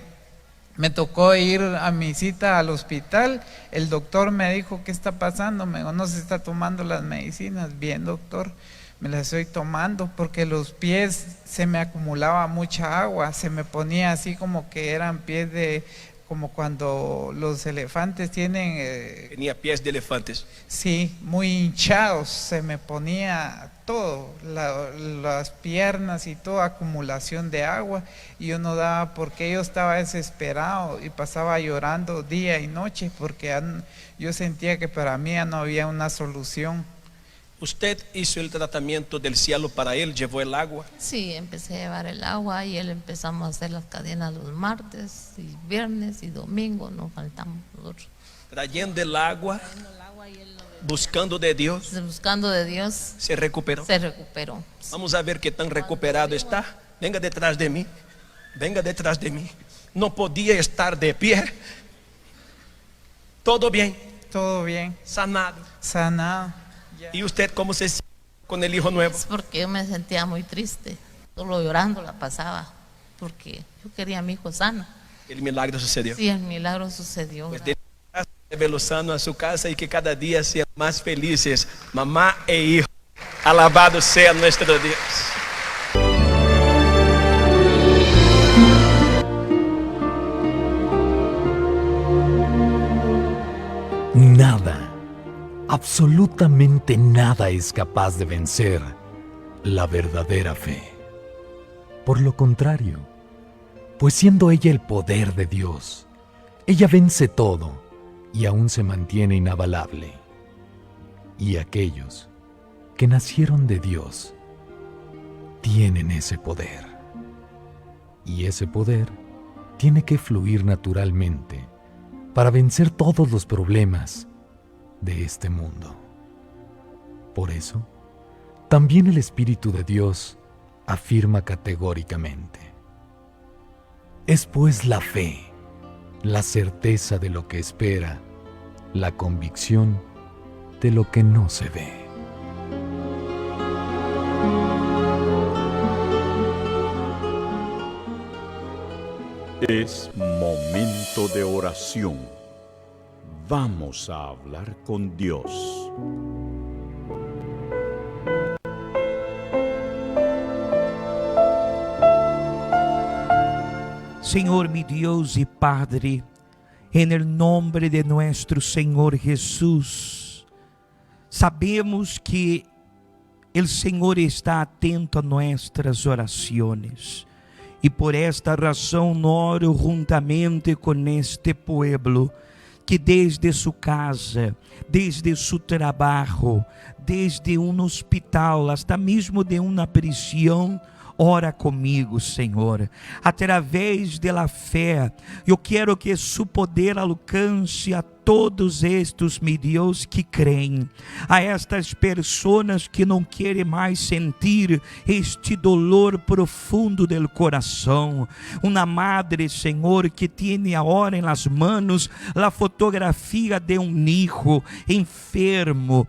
Speaker 19: me tocó ir a mi cita al hospital, el doctor me dijo, ¿qué está pasando? Me dijo, no se está tomando las medicinas. Bien, doctor, me las estoy tomando porque los pies se me acumulaba mucha agua, se me ponía así como que eran pies de... como cuando los elefantes tienen...
Speaker 18: Tenía pies de elefantes.
Speaker 19: Sí, muy hinchados, se me ponía todo, las piernas y toda acumulación de agua, y yo no daba porque yo estaba desesperado y pasaba llorando día y noche porque yo sentía que para mí ya no había una solución.
Speaker 18: ¿Usted hizo el tratamiento del cielo para él? ¿Llevó el agua?
Speaker 5: Sí, empecé a llevar el agua y él empezamos a hacer las cadenas los martes y viernes y domingo, no faltamos nosotros.
Speaker 18: Trayendo el agua, buscando de Dios.
Speaker 5: Buscando de Dios.
Speaker 18: ¿Se recuperó?
Speaker 5: Se recuperó.
Speaker 18: Vamos a ver qué tan recuperado está. Venga detrás de mí. Venga detrás de mí. No podía estar de pie. ¿Todo bien?
Speaker 19: Todo bien.
Speaker 18: Sanado.
Speaker 19: Sanado.
Speaker 18: ¿Y usted cómo se siente con el hijo nuevo?
Speaker 5: Es porque yo me sentía muy triste, solo llorando la pasaba, porque yo quería a mi hijo sano.
Speaker 18: El milagro sucedió.
Speaker 5: Sí, el milagro sucedió.
Speaker 18: Pues llévelo sano a su casa y que cada día sean más felices, mamá e hijo. Alabado sea nuestro Dios.
Speaker 20: Nada, absolutamente nada es capaz de vencer la verdadera fe. Por lo contrario, pues siendo ella el poder de Dios, ella vence todo y aún se mantiene inabalable. Y aquellos que nacieron de Dios tienen ese poder. Y ese poder tiene que fluir naturalmente para vencer todos los problemas de este mundo. Por eso, también el Espíritu de Dios afirma categóricamente: es pues la fe, la certeza de lo que espera, la convicción de lo que no se ve.
Speaker 21: Es momento de oración. Vamos a hablar con Dios.
Speaker 1: Señor mi Dios y Padre, en el nombre de nuestro Señor Jesús, sabemos que el Señor está atento a nuestras oraciones. Y por esta razón oro juntamente con este pueblo que desde su casa, desde su trabajo, desde un hospital, hasta mesmo de una prisión, ora comigo, Senhor. Através da fé, eu quero que su poder alcance a todos estes, meu Deus, que creem, a estas pessoas que não querem mais sentir este dolor profundo do coração. Uma madre, Senhor, que tem agora em las manos a fotografia de um hijo enfermo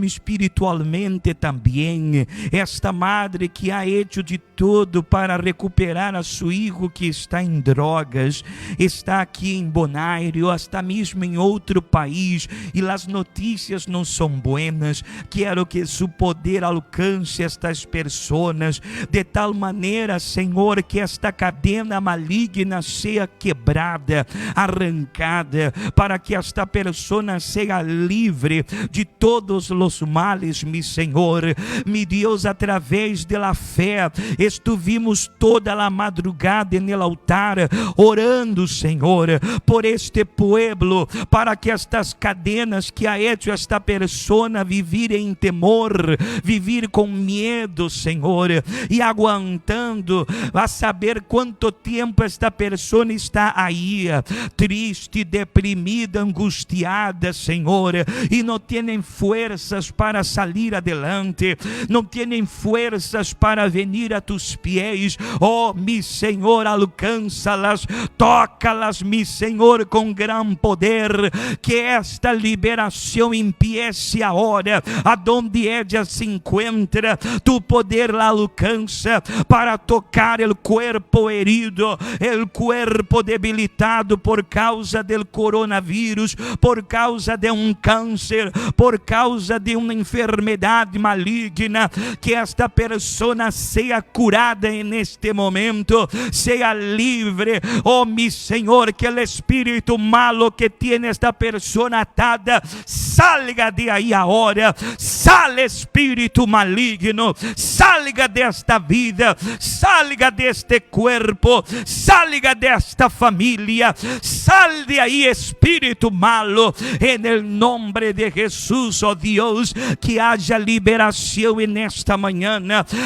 Speaker 1: espiritualmente também. Esta madre que ha hecho de tudo para recuperar a seu filho que está em drogas, está aqui em Bonaire, ou hasta mesmo mesmo em outro país e as notícias não são buenas. Quero que seu poder alcance estas pessoas de tal maneira, Senhor, que esta cadena maligna seja quebrada, arrancada, para que esta pessoa seja livre de todos os males, mi Senhor. Mi Deus, através da fé, estuvimos toda a madrugada no altar, orando, Senhor, por este pueblo, para que estas cadenas que ha hecho esta persona vivir em temor, vivir com medo, Senhor, e aguantando, a saber quanto tempo esta pessoa está aí, triste, deprimida, angustiada, Senhor, e não tem forças para sair adelante, não tem forças para venir a tus pés. Oh, mi Senhor, alcança-las, toca-las, mi Senhor, com gran poder, que esta liberação empiece agora, aonde ella se encontra, tu poder la alcança para tocar o corpo herido, o corpo debilitado por causa del coronavírus, por causa de câncer, por causa de uma enfermidade maligna, que esta pessoa seja curada neste momento, seja livre. Oh, mi Senhor, que o espírito malo que tiene esta pessoa atada salga de aí agora, sale espírito maligno, salga desta vida, salga deste corpo, salga desta família, sal de aí espírito malo, en el nombre de Jesús. Oh Deus, que haja liberação nesta manhã,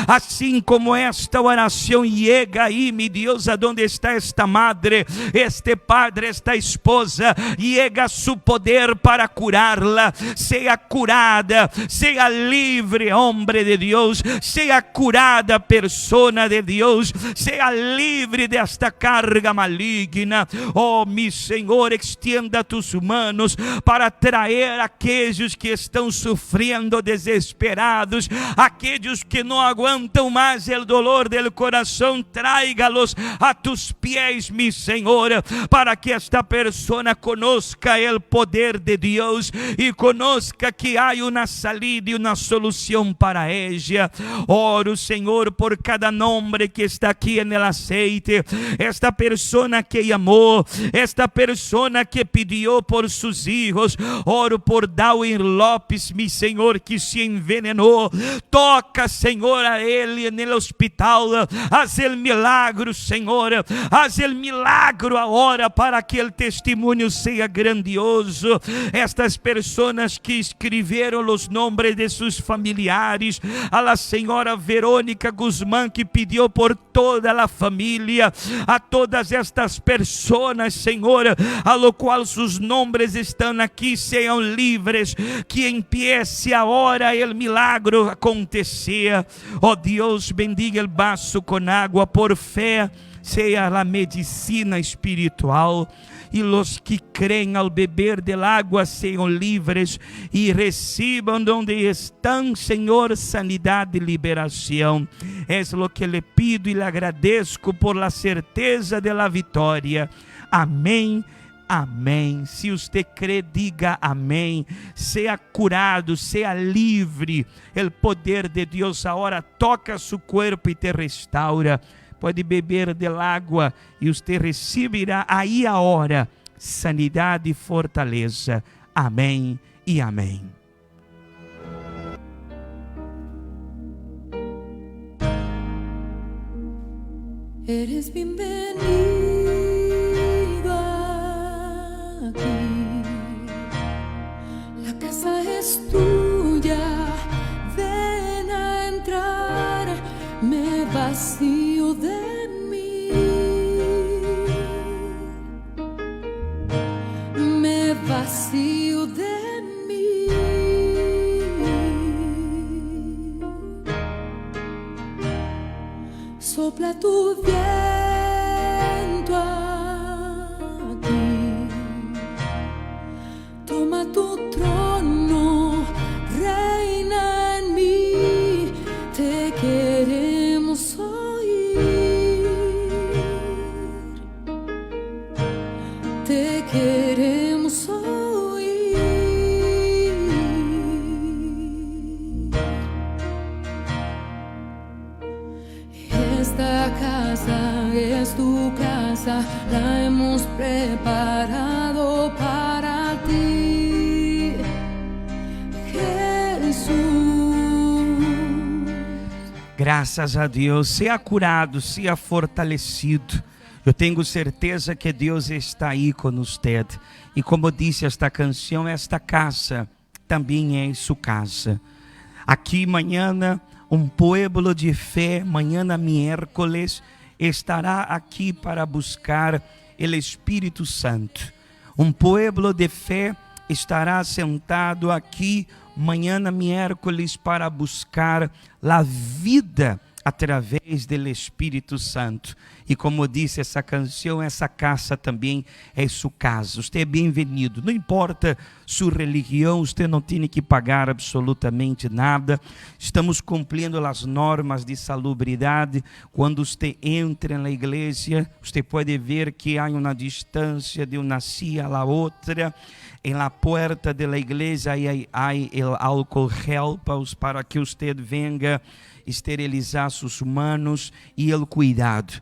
Speaker 1: assim como esta oração chega aí, mi Deus, aonde está esta madre, este padre, esta esposa, chega su poder para curá-la, seja curada, seja livre, homem de Deus, seja curada, persona de Deus, seja livre desta carga maligna. Oh, mi Senhor, extienda tus manos para trazer aqueles que estão sofrendo, desesperados, aqueles que não aguentam mais o dolor del coração, tráigalos a tus pés, mi Senhor, para que esta persona conozca el poder de Deus e conozca que há uma salida e uma solução para ella. Oro, Senhor, por cada nome que está aqui no aceite, esta persona que amou, esta persona que pediu por seus filhos. Oro por Darwin Lopes, mi Senhor, que se envenenou. Toca, Senhor, a ele no hospital, haz el milagro, Senhor, haz el milagro agora, para que o testemunho seja grandioso. Estas pessoas que escreveram os nomes de seus familiares, a la senhora Verônica Guzmán, que pediu por toda a família, a todas estas pessoas, Senhor, a lo qual seus nomes estão aqui, sejam livres, que empiece agora o milagro acontecer. Oh Deus, bendiga o vaso com água, por fé, seja a medicina espiritual, e os que creem ao beber del água sejam livres e recebam onde estão, Senhor, sanidade e liberação. Es lo que le pido e le agradeço por la certeza de la vitória. Amém. Amém. Se você crê, diga amém. Seja curado, seja livre. O poder de Deus agora toca seu corpo e te restaura. Pode beber del água e você receberá aí a hora sanidade e fortaleza. Amém e amém.
Speaker 14: Eres bienvenido aquí, la casa es tuya, ven a entrar, me vacío de mí, me vacío de mí, sopla tu viento aquí, toma tu trono, reina en mí, te queremos oír, te queremos oír. esta casa es tu casa, la hemos preparado para ti, Jesús.
Speaker 1: Graças a Deus, seja curado, seja fortalecido. Eu tenho certeza que Deus está aí com você. E como disse esta canção, esta casa também é sua casa. Aqui amanhã, pueblo de fé, amanhã miércoles, estará aqui para buscar o Espírito Santo. Pueblo de fé estará sentado aqui amanhã miércoles para buscar a vida através do Espírito Santo. E como disse essa canção, essa casa também é sua casa. Você é bem-vindo. Não importa sua religião, você não tem que pagar absolutamente nada. Estamos cumprindo as normas de salubridade. Quando você entra na igreja, você pode ver que há uma distância de uma silla a outra. Em la puerta da igreja há o álcool gel para que você venha esterilizar suas manos e o cuidado.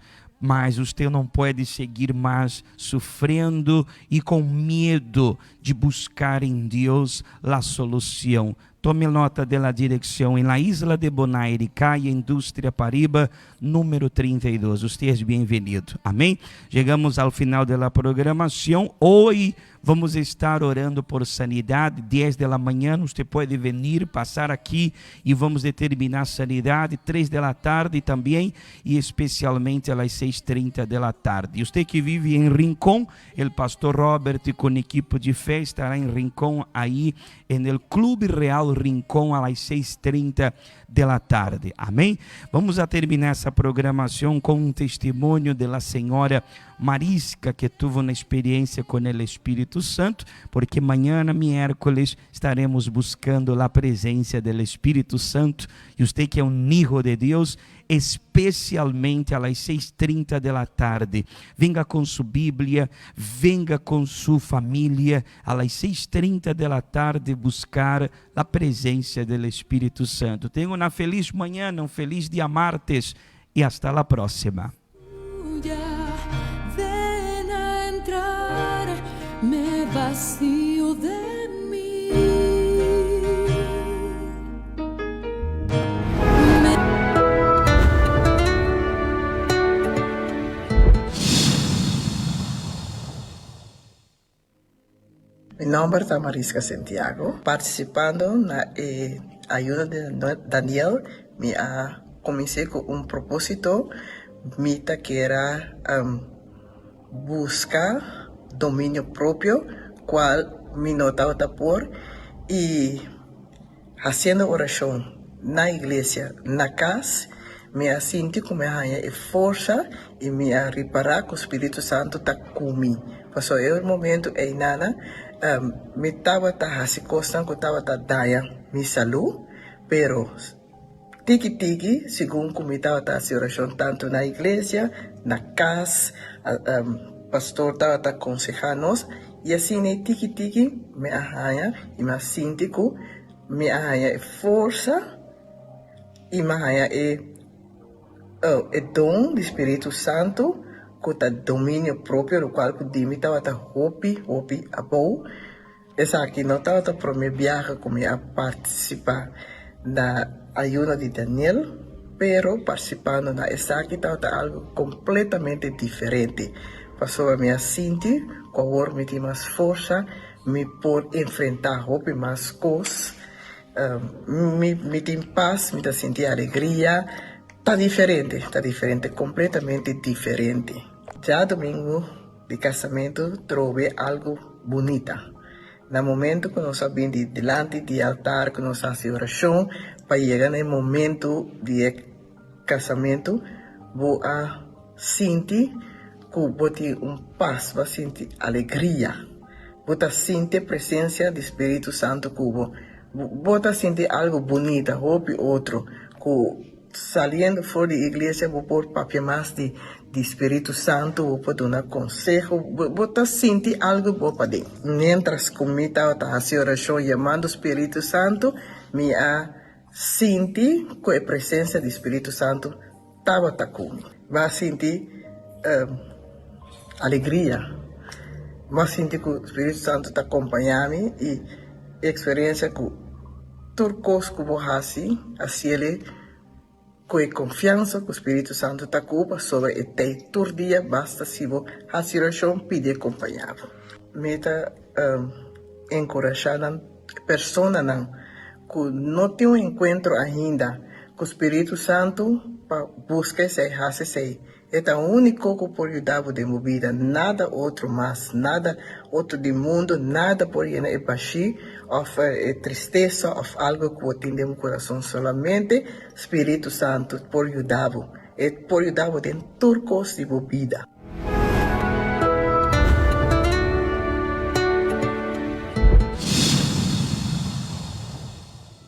Speaker 1: Mas você não pode seguir mais sofrendo e com medo de buscar em Deus a solução. Tome nota da direção em la Isla de Bonaire, calle Indústria Pariba, número 32. Você é bem-vindo. Amém? Chegamos ao final da programação. Hoje vamos estar orando por sanidade. 10 da manhã, você pode vir, passar aqui e vamos determinar sanidade. 3 da tarde também e especialmente às 6h30 da tarde. E você que vive em Rincón, o pastor Robert com a equipe de fé estará em Rincón, aí no Clube Real Rincón às 6h30 da tarde. Amém? Vamos a terminar essa programação com testemunho da senhora Marisca, que teve uma experiência com o Espírito Santo, porque amanhã, miércoles, estaremos buscando a presença do Espírito Santo. E você que é hijo de Deus, especialmente às 6h30 da tarde, venga com sua Bíblia, venga com sua família, às 6h30 da tarde, buscar a presença do Espírito Santo. Tenha uma feliz manhã, um feliz dia martes e hasta a próxima.
Speaker 14: Ven a entrar, me vacío de mí.
Speaker 2: Mi nombre es Marisca Santiago. Participando en la ayuda de Daniel, me comencé con un propósito, mita que era buscar dominio propio, cual me notaba por, y haciendo oración en la iglesia, en la casa, me sentí como me haya fuerza y me ha reparado que el Espíritu Santo está conmigo. Pasó el momento en nada, me estaba así costando que estaba dando mi salud, pero tiki según como estaba haciendo oración tanto en la iglesia, en la casa, pastor estaba aconsejanos y así en tiki me haya y me sentí que me haya fuerza y me haya el don del Espíritu Santo, que está dominio propio, lo cual que dime estaba hopi abo. Es aquí no estaba por mi viaje como a participar en la ayuda de Daniel, pero participando en esta aquí estaba algo completamente diferente. Pasó a mi sentir, que ahora me tiene más fuerza, me puedo enfrentar hopi más cosas, me tiene paz, me siento alegría. Está diferente, completamente diferente. Ya domingo de casamento trove algo bonito. En el momento que nos viene delante del altar, que nos hace oración, para llegar al momento de casamento, voy a sentir que voy a tener paz, voy a sentir alegría, voy a sentir presencia del Espíritu Santo, voy a sentir algo bonito, otro, que saliendo fuera de la iglesia, voy por papel más de Espíritu Santo, voy por dar consejo, voy a sentir algo voy para dentro. Mientras que estaba haciendo oración llamando Espíritu Santo, me sentí que la presencia del Espíritu Santo estaba takumi. Va a sentir alegría. Va a sentir que el Espíritu Santo te acompaña y experiencia que turcos como así le con confianza que el Espíritu Santo te ocupa sobre este día basta si vos a situación pide acompañado. Meta encorajar a personas que no tienen un encuentro ainda con el Espíritu Santo para buscar ese hace. Es el único que puede ayudar de mi vida, nada otro más, nada otro del mundo, nada por llenar el vacío, o tristeza, o algo que tiene en mi corazón. Solamente Espíritu Santo por ayudar, por ayudar en turcos de mi vida.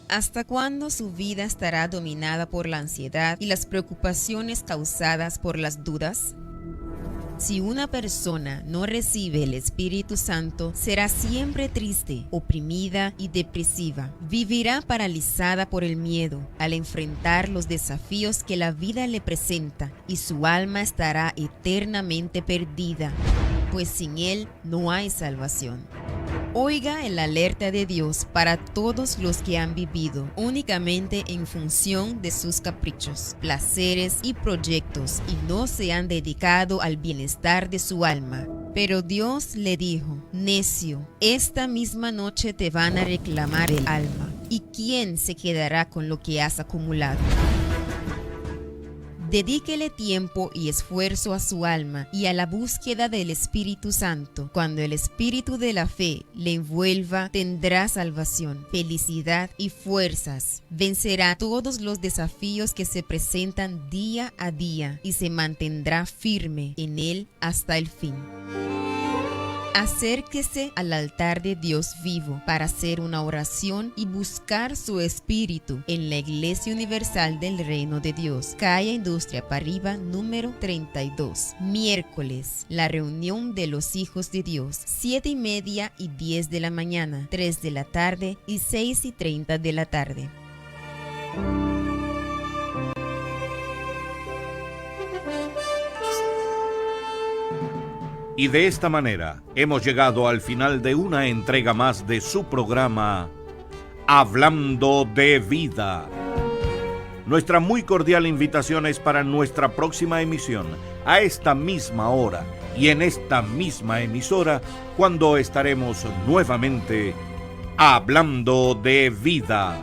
Speaker 4: ¿Hasta cuándo su vida estará dominada por la ansiedad y las preocupaciones causadas por las dudas? Si una persona no recibe el Espíritu Santo, será siempre triste, oprimida y depresiva. Vivirá paralizada por el miedo al enfrentar los desafíos que la vida le presenta y su alma estará eternamente perdida, pues sin Él no hay salvación. Oiga el alerta de Dios para todos los que han vivido únicamente en función de sus caprichos, placeres y proyectos y no se han dedicado al bienestar de su alma. Pero Dios le dijo: necio, esta misma noche te van a reclamar el alma. ¿Y quién se quedará con lo que has acumulado? Dedíquele tiempo y esfuerzo a su alma y a la búsqueda del Espíritu Santo. Cuando el espíritu de la fe le envuelva, tendrá salvación, felicidad y fuerzas. Vencerá todos los desafíos que se presentan día a día y se mantendrá firme en él hasta el fin. Acérquese al altar de Dios vivo para hacer una oración y buscar su espíritu en la Iglesia Universal del Reino de Dios, calle Industria Parriba, número 32. Miércoles, la reunión de los hijos de Dios, 7:30 y 10 de la mañana, 3 de la tarde y 6:30 de la tarde.
Speaker 21: Y de esta manera hemos llegado al final de una entrega más de su programa Hablando de Vida. Nuestra muy cordial invitación es para nuestra próxima emisión, a esta misma hora y en esta misma emisora, cuando estaremos nuevamente Hablando de Vida.